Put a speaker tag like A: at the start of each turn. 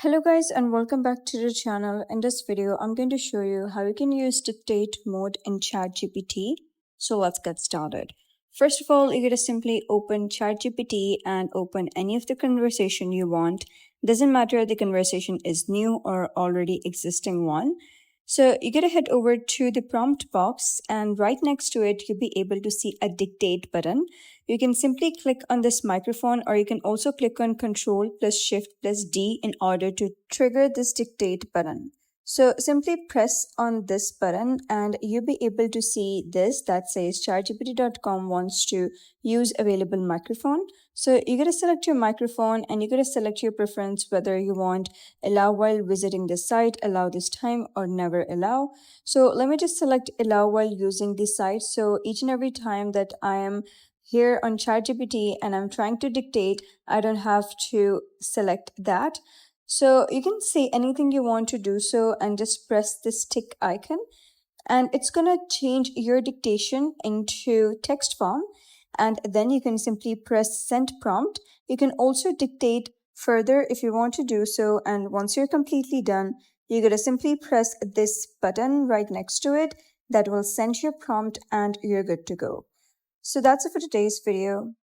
A: Hello guys and welcome back to the channel. In this video, I'm going to show you how you can use dictate mode in ChatGPT. So let's get started. First of all, you're going to simply open ChatGPT and open any of the conversation you want. Doesn't matter the conversation is new or already existing one. So you're going to head over to the prompt box and right next to it, you'll be able to see a dictate button. You can simply click on this microphone or you can also click on Control plus Shift plus D in order to trigger this dictate button. So simply press on this button and you'll be able to see this that says ChatGPT.com wants to use available microphone. So you're going to select your microphone and you're going to select your preference whether you want allow while visiting the site, allow this time, or never allow. So let me just select allow while using the site. So each and every time that I am here on ChatGPT and I'm trying to dictate, I don't have to select that. So you can say anything you want to do so and just press this tick icon and it's going to change your dictation into text form and then you can simply press send prompt. You can also dictate further if you want to do so, and once you're completely done, you're going to simply press this button right next to it that will send your prompt and you're good to go. So that's it for today's video.